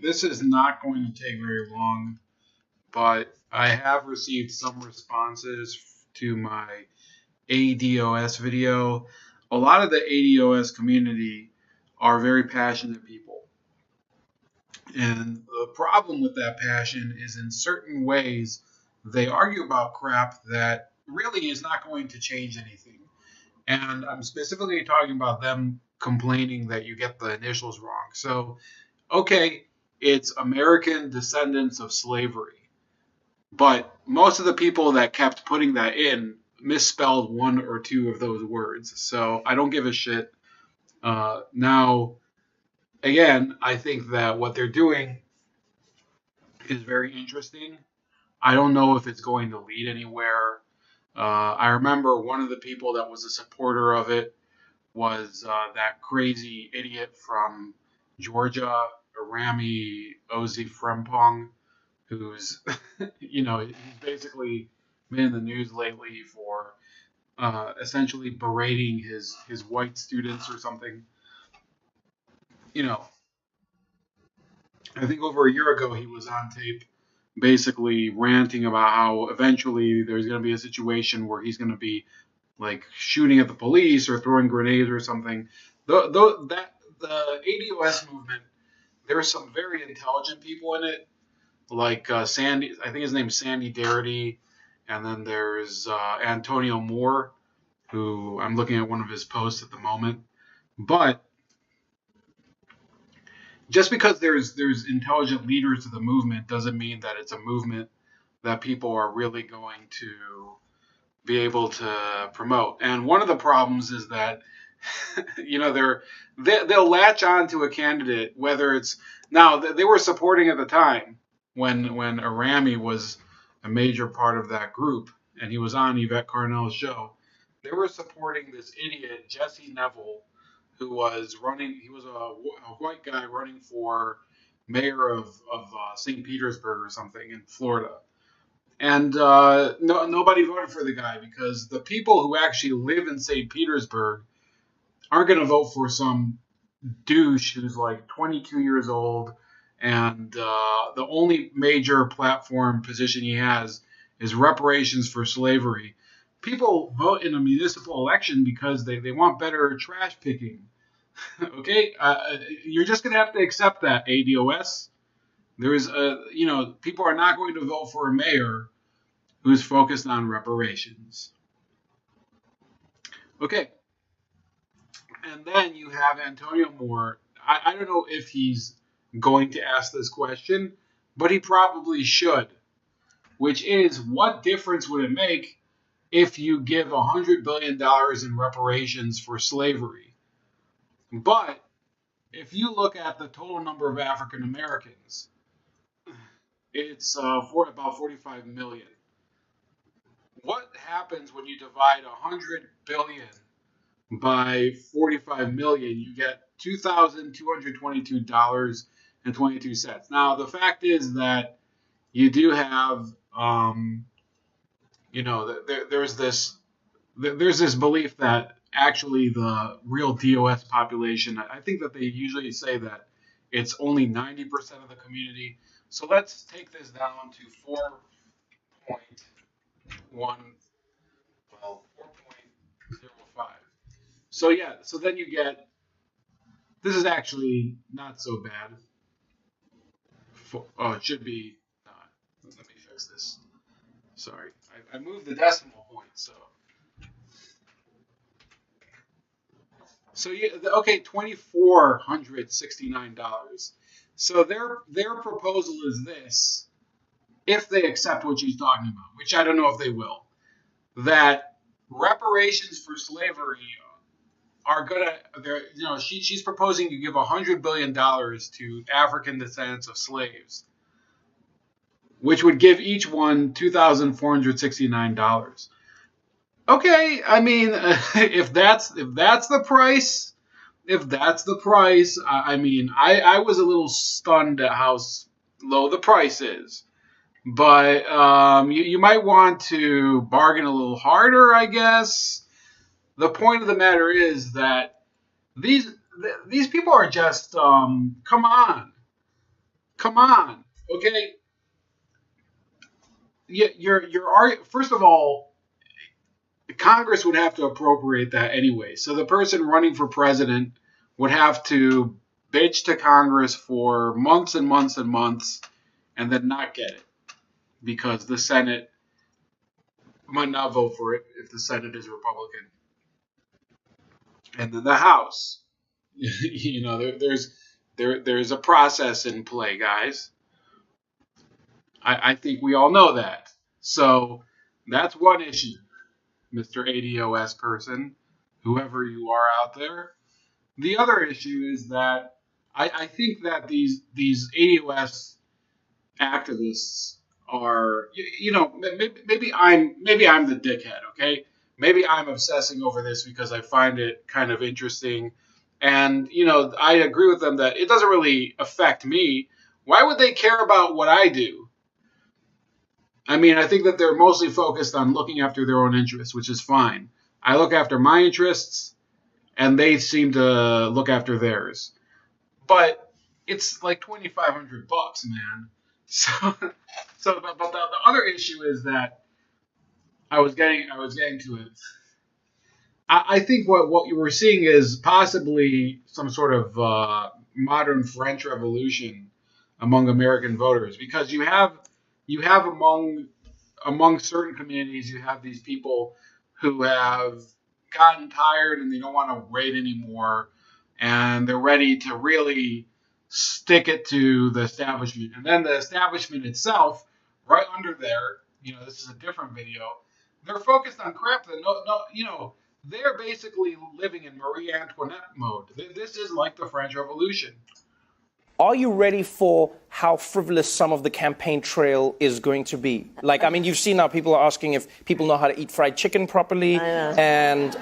this is not going to take very long, but I have received some responses to my ADOS video. A lot of the ADOS community are very passionate people. And the problem with that passion is in certain ways they argue about crap that really is not going to change anything. And I'm specifically talking about them complaining that you get the initials wrong. So, okay, it's American descendants of slavery. But most of the people that kept putting that in misspelled one or two of those words. So I don't give a shit. Now, again, I think that what they're doing is very interesting. I don't know if it's going to lead anywhere. I remember one of the people that was a supporter of it was that crazy idiot from Georgia, Rami Ozi Frempong, who's, he's basically been in the news lately for essentially berating his white students or something. I think over a year ago he was on tape basically ranting about how eventually there's going to be a situation where he's going to be like shooting at the police or throwing grenades or something. The ADOS movement, there are some very intelligent people in it, like Sandy. I think his name's Sandy Darity, and then there's Antonio Moore, who I'm looking at one of his posts at the moment. But just because there's intelligent leaders to the movement doesn't mean that it's a movement that people are really going to be able to promote. And one of the problems is that they'll latch on to a candidate, whether it's now they were supporting at the time when Arami was a major part of that group and he was on Yvette Carnell's show. They were supporting this idiot Jesse Neville, who was running. He was a white guy running for mayor of St. Petersburg or something in Florida. And nobody voted for the guy because the people who actually live in St. Petersburg aren't going to vote for some douche who's like 22 years old and the only major platform position he has is reparations for slavery. People vote in a municipal election because they want better trash picking. Okay? You're just going to have to accept that, ADOS. There is people are not going to vote for a mayor who's focused on reparations. Okay. And then you have Antonio Moore. I don't know if he's going to ask this question, but he probably should, which is, what difference would it make if you give $100 billion in reparations for slavery? But if you look at the total number of African Americans, it's for about 45 million. What happens when you divide 100 billion by 45 million? You get $2,222.22. Now, the fact is that you do have, there's this belief that actually the real DOS population, I think that they usually say that it's only 90% of the community. So let's take this down to 4.05. So yeah, so then you get, this is actually not so bad. It should be not. Let me fix this. Sorry, I moved the decimal point, so yeah, okay, $2,469. So their proposal is this, if they accept what she's talking about, which I don't know if they will, that reparations for slavery are gonna, she's proposing to give $100 billion to African descendants of slaves, which would give each one $2,469. Okay, I mean, if that's the price, I mean, I was a little stunned at how low the price is. But you might want to bargain a little harder, I guess. The point of the matter is that these people are just, come on. Come on, okay? You're first of all, Congress would have to appropriate that anyway. So the person running for president would have to bitch to Congress for months and months and months and then not get it because the Senate might not vote for it if the Senate is Republican. And then the House, there's a process in play, guys. I think we all know that. So that's one issue, Mr. ADOS person, whoever you are out there. The other issue is that I think that these ADOS activists are, maybe I'm the dickhead, okay? Maybe I'm obsessing over this because I find it kind of interesting, and I agree with them that it doesn't really affect me. Why would they care about what I do? I mean, I think that they're mostly focused on looking after their own interests, which is fine. I look after my interests, and they seem to look after theirs. But it's like $2,500, man. So, but the other issue is that I was getting to it. I think what you were seeing is possibly some sort of modern French Revolution among American voters, because you have among certain communities, you have these people who have gotten tired and they don't want to wait anymore, and they're ready to really stick it to the establishment. And then the establishment itself, right under there, this is a different video. They're focused on crap that they're basically living in Marie Antoinette mode. This is like the French Revolution. Are you ready for how frivolous some of the campaign trail is going to be? Like, I mean, you've seen now people are asking if people know how to eat fried chicken properly, and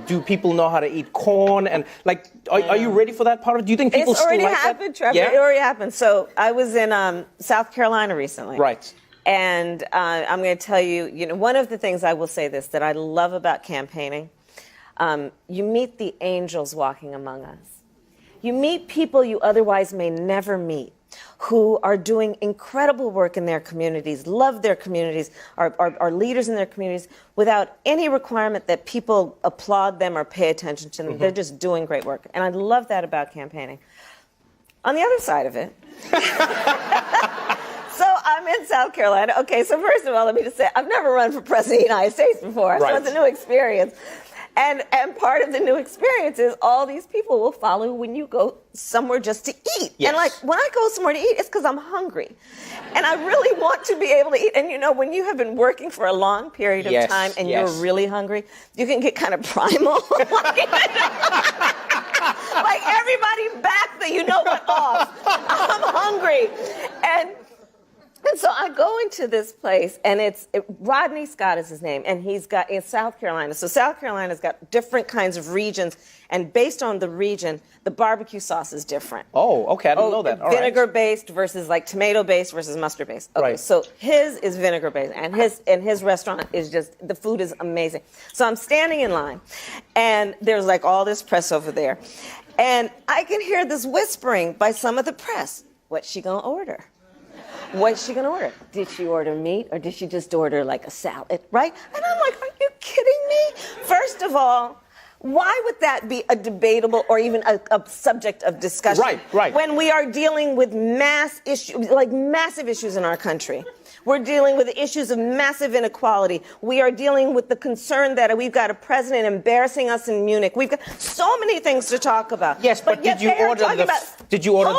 do people know how to eat corn? And like, are you ready for that part of it? Do you think people still like that? It's already happened, Trevor. Yeah? It already happened. So I was in South Carolina recently. Right. And I'm going to tell you, one of the things I will say this, that I love about campaigning, you meet the angels walking among us. You meet people you otherwise may never meet, who are doing incredible work in their communities, love their communities, are leaders in their communities, without any requirement that people applaud them or pay attention to them. Mm-hmm. They're just doing great work. And I love that about campaigning. On the other side of it, so I'm in South Carolina. Okay, so first of all, let me just say, I've never run for president of the United States before, so it's a new experience. And part of the new experience is all these people will follow when you go somewhere just to eat. Yes. And like, when I go somewhere to eat, it's because I'm hungry. And I really want to be able to eat. And when you have been working for a long period of time and you're really hungry, you can get kind of primal. Like everybody back that went off. I'm hungry. And so I go into this place, and Rodney Scott is his name, and he's got in South Carolina. So South Carolina's got different kinds of regions, and based on the region, the barbecue sauce is different. Oh, okay, I didn't know that. All vinegar-based versus like tomato-based versus mustard-based. Okay, right. So his is vinegar-based, and his restaurant is the food is amazing. So I'm standing in line, and there's like all this press over there, and I can hear this whispering by some of the press. What's she gonna order? What's she going to order? Did she order meat, or did she just order like a salad, right? And I'm like, are you kidding me? First of all, why would that be a debatable or even a subject of discussion? Right. When we are dealing with massive issues in our country. We're dealing with issues of massive inequality. We are dealing with the concern that we've got a president embarrassing us in Munich. We've got so many things to talk about. Yes, but did you order the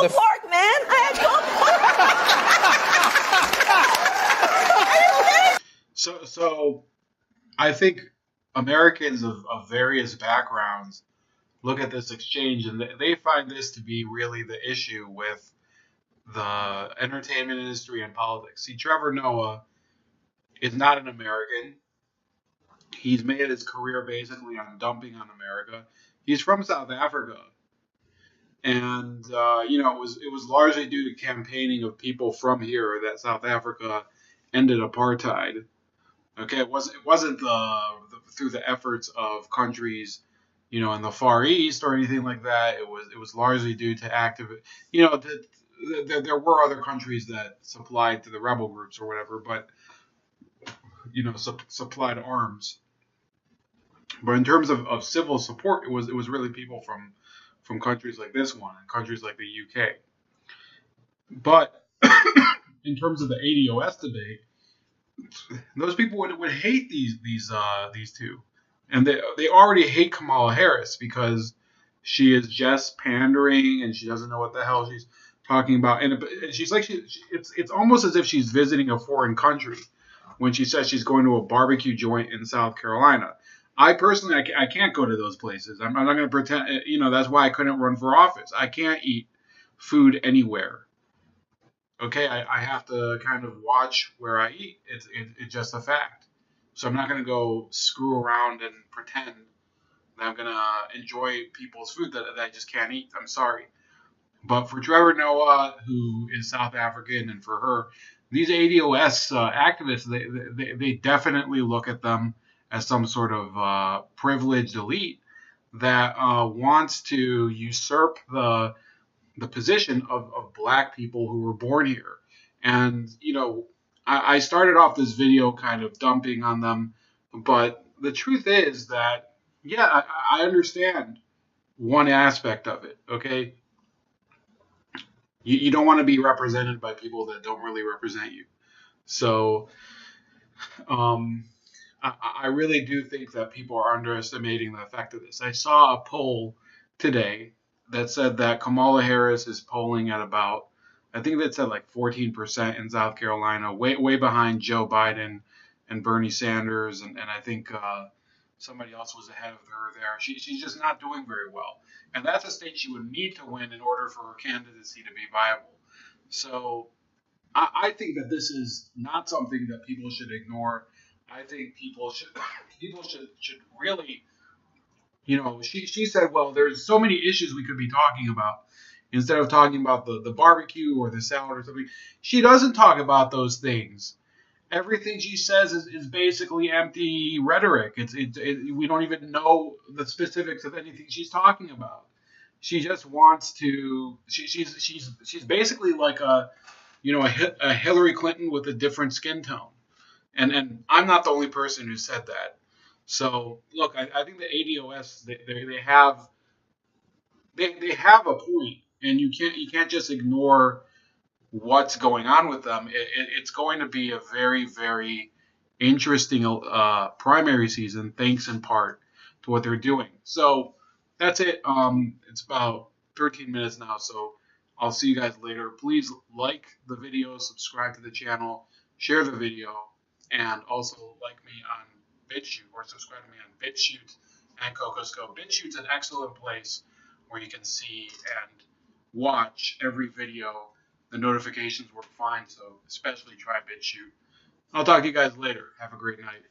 pork, man? I had pork. So I think Americans of various backgrounds look at this exchange, and they find this to be really the issue with the entertainment industry and politics. See, Trevor Noah is not an American. He's made his career basically on dumping on America. He's from South Africa. And, it was largely due to campaigning of people from here that South Africa ended apartheid. Okay, it wasn't through the efforts of countries, in the Far East or anything like that. It was largely due to there were other countries that supplied to the rebel groups or whatever, but supplied arms. But in terms of civil support, it was really people from countries like this one and countries like the UK. But in terms of the ADOS debate, those people would hate these two, and they already hate Kamala Harris because she is just pandering and she doesn't know what the hell she's talking about, and she's like it's almost as if she's visiting a foreign country when she says she's going to a barbecue joint in South Carolina. I personally, I can't go to those places. I'm not going to pretend. That's why I couldn't run for office. I can't eat food anywhere. Okay, I have to kind of watch where I eat. It's just a fact. So I'm not going to go screw around and pretend that I'm going to enjoy people's food that I just can't eat. I'm sorry. But for Trevor Noah, who is South African, and for her, these ADOS activists, they definitely look at them as some sort of privileged elite that wants to usurp the position of black people who were born here. And, I started off this video kind of dumping on them, but the truth is that, yeah, I understand one aspect of it, okay? You don't want to be represented by people that don't really represent you. So, um, I really do think that people are underestimating the effect of this. I saw a poll today that said that Kamala Harris is polling at about, I think that said like 14% in South Carolina, way behind Joe Biden and Bernie Sanders, and I think somebody else was ahead of her there. She's just not doing very well, and that's a state she would need to win in order for her candidacy to be viable. So I think that this is not something that people should ignore. I think people should really, she said, well, there's so many issues we could be talking about instead of talking about the barbecue or the salad or something. She doesn't talk about those things. Everything she says is basically empty rhetoric. We don't even know the specifics of anything she's talking about. She just wants to. She's basically like a Hillary Clinton with a different skin tone. And I'm not the only person who said that. So look, I think the ADOS they have a point, and you can't just ignore what's going on with them. It's going to be a very very interesting primary season, thanks in part to what they're doing. So that's it. It's about 13 minutes now, so I'll see you guys later. Please like the video, subscribe to the channel, share the video, and also like me on BitChute or subscribe to me on BitChute and Cocosco. BitChute's an excellent place where you can see and watch every video. The notifications work fine, so especially try BitChute. I'll talk to you guys later. Have a great night.